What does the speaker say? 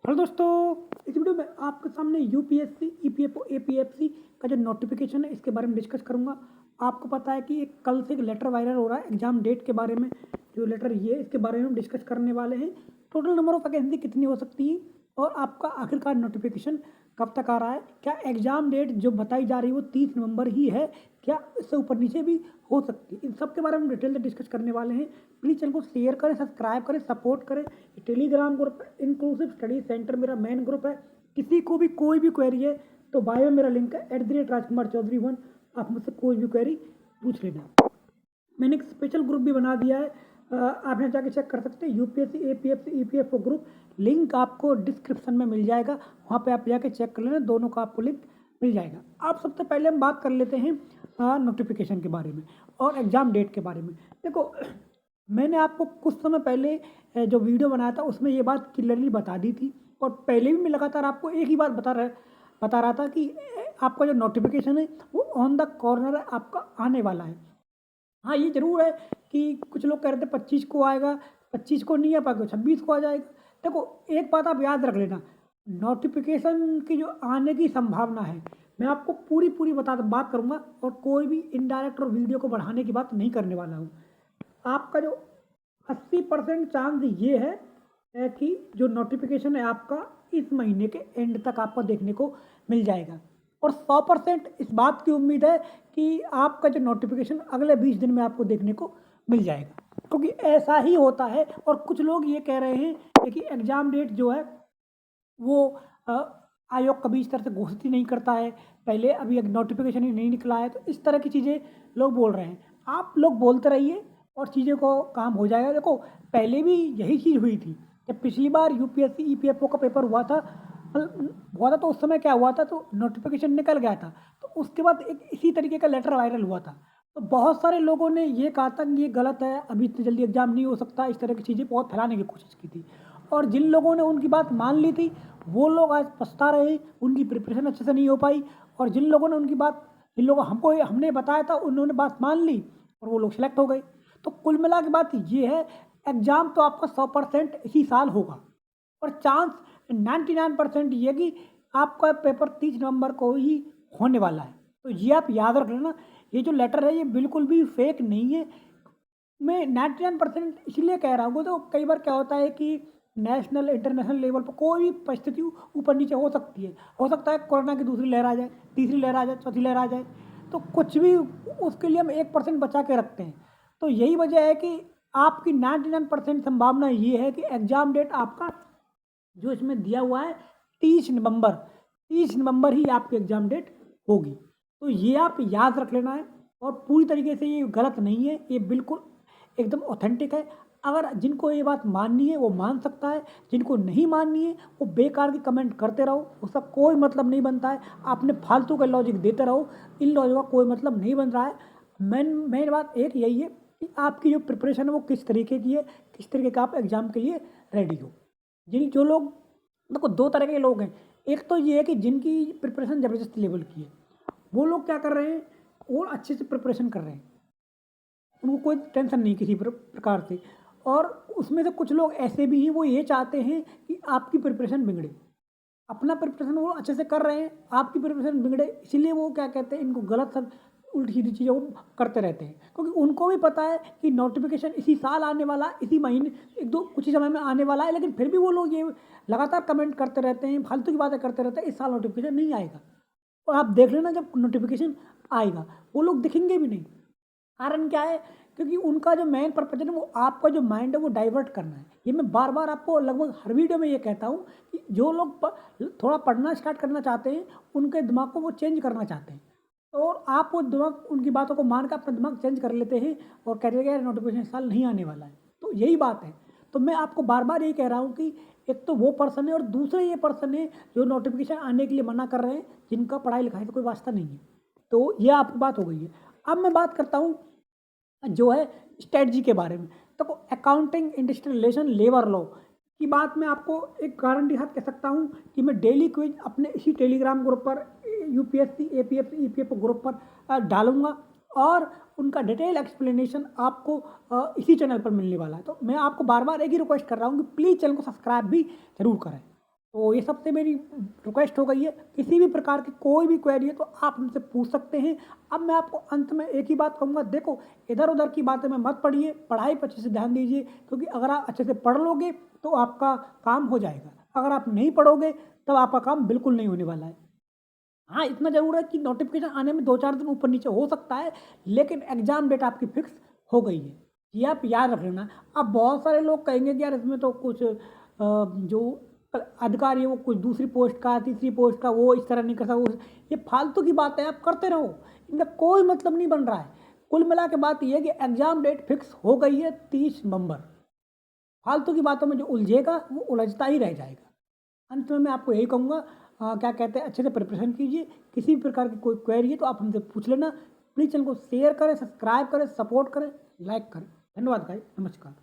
Hello दोस्तों, इस video में आपके सामने यूपीएससी, ईपीएफओ, एपीएफसी का जो नोटिफिकेशन है इसके बारे में डिस्कस करूंगा। आपको पता है कि एक कल से एक लेटर वायरल हो रहा है एग्जाम डेट के बारे में। जो लेटर ये है इसके बारे में हम डिस्कस करने वाले हैं। टोटल नंबर ऑफ वैकेंसी कितनी हो सकती है और आपका आखिरकार नोटिफिकेशन कब तक आ रहा है। क्या एग्जाम डेट जो बताई जा रही है वो 30 नवंबर ही है, क्या इससे ऊपर नीचे भी हो सकती है। इन सब के बारे में डिटेल से डिस्कस करने वाले हैं। प्लीज़ चैनल को शेयर करें, सब्सक्राइब करें, सपोर्ट करें। Telegram group inclusive study centre मेरा मेन ग्रुप है। किसी को भी कोई भी क्वेरी है तो बायो में मेरा लिंक है @राजकुमार चौधरी 1। आप मुझसे कोई भी क्वेरी पूछ लेना। मैंने एक स्पेशल ग्रुप भी बना दिया है, आप यहाँ जाके चेक कर सकते हैं। UPSC, APFC, EPFO group, link आपको डिस्क्रिप्शन में मिल जाएगा। वहाँ पे आप जाके चेक कर लेना, दोनों का आपको लिंक मिल जाएगा। अब सबसे पहले हम बात कर लेते हैं नोटिफिकेशन के बारे में और एग्ज़ाम डेट के बारे में। देखो, मैंने आपको कुछ समय पहले जो वीडियो बनाया था उसमें ये बात क्लियरली बता दी थी, और पहले भी मैं लगातार आपको एक ही बात बता रहा था कि आपका जो नोटिफिकेशन है वो ऑन द कॉर्नर है, आपका आने वाला है। हाँ, ये ज़रूर है कि कुछ लोग कह रहे थे 25 को आएगा, 25 को नहीं आ पाएगा, 26 को आ जाएगा। देखो, एक बात आप याद रख लेना, नोटिफिकेशन की जो आने की संभावना है मैं आपको पूरी पूरी बात करूँगा, और कोई भी इनडायरेक्ट और वीडियो को बढ़ाने की बात नहीं करने वाला हूँ। आपका जो 80% चांस ये है कि जो नोटिफिकेशन है आपका इस महीने के एंड तक आपको देखने को मिल जाएगा, और 100% इस बात की उम्मीद है कि आपका जो नोटिफिकेशन अगले 20 दिन में आपको देखने को मिल जाएगा, क्योंकि ऐसा ही होता है। और कुछ लोग ये कह रहे हैं कि एग्ज़ाम डेट जो है वो आयोग कभी इस तरह से घोषित ही नहीं करता है, पहले अभी एक नोटिफिकेशन ही नहीं निकला है, तो इस तरह की चीज़ें लोग बोल रहे हैं। आप लोग बोलते रहिए और चीज़ों को काम हो जाएगा। देखो, पहले भी यही चीज़ हुई थी। जब पिछली बार यूपीएससी, ईपीएफओ का पेपर हुआ था तो उस समय क्या हुआ था, तो नोटिफिकेशन निकल गया था, तो उसके बाद एक इसी तरीके का लेटर वायरल हुआ था। तो बहुत सारे लोगों ने ये कहा था कि ये गलत है, अभी इतनी जल्दी एग्ज़ाम नहीं हो सकता, इस तरह की चीज़ें बहुत फैलाने की कोशिश की थी। और जिन लोगों ने उनकी बात मान ली थी वो लोग आज पछता रहे, उनकी प्रिपरेशन अच्छे से नहीं हो पाई। और जिन लोगों हमने बताया था उन्होंने बात मान ली और वो लोग सिलेक्ट हो गए। तो कुल मिला के बात ये है, एग्ज़ाम तो आपका 100% इसी साल होगा, और चांस 99% ये कि आपका पेपर 30 नवंबर को ही होने वाला है। तो ये आप याद रख लेना, ये जो लेटर है ये बिल्कुल भी फेक नहीं है। मैं 99% इसलिए कह रहा हूँ, तो कई बार क्या होता है कि नेशनल इंटरनेशनल लेवल पर कोई भी परिस्थिति ऊपर नीचे हो सकती है। हो सकता है कोरोना की दूसरी लहर आ जाए, तीसरी लहर आ जाए, चौथी लहर आ जाए, तो कुछ भी उसके लिए हम 1% बचा के रखते हैं। तो यही वजह है कि आपकी 99% संभावना ये है कि एग्ज़ाम डेट आपका जो इसमें दिया हुआ है 30 नवंबर, 30 नवंबर ही आपकी एग्ज़ाम डेट होगी। तो ये आप याद रख लेना है, और पूरी तरीके से ये गलत नहीं है, ये बिल्कुल एकदम ऑथेंटिक है। अगर जिनको ये बात माननी है वो मान सकता है, जिनको नहीं माननी है वो बेकार की कमेंट करते रहो, उसका कोई मतलब नहीं बनता है। आपने फालतू का लॉजिक देते रहो, इन लॉजिक का कोई मतलब नहीं बन रहा है। मेन बात एक यही है कि आपकी जो प्रिपरेशन है वो किस तरीके की है, किस तरीके का आप एग्ज़ाम के लिए रेडी हो। जो लोग, देखो, दो तरह के लोग हैं। एक तो ये है कि जिनकी प्रिपरेशन ज़बरदस्त लेवल की है, वो लोग क्या कर रहे हैं, वो अच्छे से प्रिपरेशन कर रहे हैं, उनको कोई टेंशन नहीं किसी प्रकार से। और उसमें से कुछ लोग ऐसे भी हैं, वो ये चाहते हैं कि आपकी प्रिपरेशन बिगड़े। अपना प्रिपरेशन वो अच्छे से कर रहे हैं, आपकी प्रिपरेशन बिगड़े, इसीलिए वो क्या कहते हैं, इनको गलत सब उल्टी सीधी चीज़ें वो करते रहते हैं। क्योंकि उनको भी पता है कि नोटिफिकेशन इसी साल आने वाला है, इसी महीने, एक दो कुछ ही समय में आने वाला है, लेकिन फिर भी वो लोग ये लगातार कमेंट करते रहते हैं, फालतू की बातें करते रहते हैं, इस साल नोटिफिकेशन नहीं आएगा। और आप देख लेना, जब नोटिफिकेशन आएगा वो लोग दिखेंगे भी नहीं। कारण क्या है, क्योंकि उनका जो मेन पर्पज है ना, वो आपका जो माइंड है वो डाइवर्ट करना है। ये मैं बार बार आपको लगभग हर वीडियो में ये कहता हूँ कि जो लोग थोड़ा पढ़ना स्टार्ट करना चाहते हैं, उनके दिमाग को वो चेंज करना चाहते हैं, और आप वो दिमाग उनकी बातों को मान कर अपना दिमाग चेंज कर लेते हैं और कहते हैं कि नोटिफिकेशन साल नहीं आने वाला है। तो यही बात है। तो मैं आपको बार बार यही कह रहा हूँ कि एक तो वो पर्सन है और दूसरे ये पर्सन है जो नोटिफिकेशन आने के लिए मना कर रहे हैं, जिनका पढ़ाई लिखाई से कोई वास्ता नहीं है। तो ये आपकी बात हो गई है। अब मैं बात करता हूँ जो है स्ट्रेटजी के बारे में। देखो, accounting, industrial relation, labour law की बात मैं आपको एक गारंटी के साथ कह सकता हूँ कि मैं डेली क्विज अपने इसी टेलीग्राम ग्रुप पर, यूपीएससी, एपीएफसी, ईपीएफओ ग्रुप पर डालूंगा, और उनका डिटेल एक्सप्लेनेशन आपको इसी चैनल पर मिलने वाला है। तो मैं आपको बार बार एक ही रिक्वेस्ट कर रहा हूँ कि प्लीज़ चैनल को सब्सक्राइब भी जरूर करें। तो ये सबसे मेरी रिक्वेस्ट हो गई है, किसी भी प्रकार की कोई भी क्वेरी है तो आप हमसे पूछ सकते हैं। अब मैं आपको अंत में एक ही बात कहूँगा, देखो इधर-उधर की बातें में मत पड़िए, पढ़ाई पे अच्छे से ध्यान दीजिए, क्योंकि अगर आप अच्छे से पढ़ लोगे तो आपका काम हो जाएगा। अगर आप नहीं पढ़ोगे तब आपका काम बिल्कुल नहीं होने वाला है। हाँ, इतना ज़रूर है कि नोटिफ़िकेशन आने में 2-4 दिन ऊपर-नीचे हो सकता है, लेकिन एग्ज़ाम डेट आपकी फ़िक्स हो गई है। ये आप याद रख लेना। अब बहुत सारे लोग कहेंगे कि यार इसमें तो कुछ जो अधिकारी है वो कुछ दूसरी पोस्ट का, तीसरी पोस्ट का, वो इस तरह नहीं कर सकता, वो ये फालतू की बात है, आप करते रहो। इनका कोई मतलब नहीं बन रहा है। कुल मिला के बात ये है कि एग्ज़ाम डेट फ़िक्स हो गई है 30 नवंबर। फालतू की बातों में जो उलझेगा वो उलझता ही रह जाएगा। अंत में मैं आपको यही कहूँगा, क्या कहते हैं, अच्छे से प्रिपरेशन कीजिए। किसी भी प्रकार की कोई क्वेरी है तो आप हमसे पूछ लेना। प्लीज़ चैनल को शेयर करें, सब्सक्राइब करें, सपोर्ट करें, लाइक करें। धन्यवाद गाइस, नमस्कार।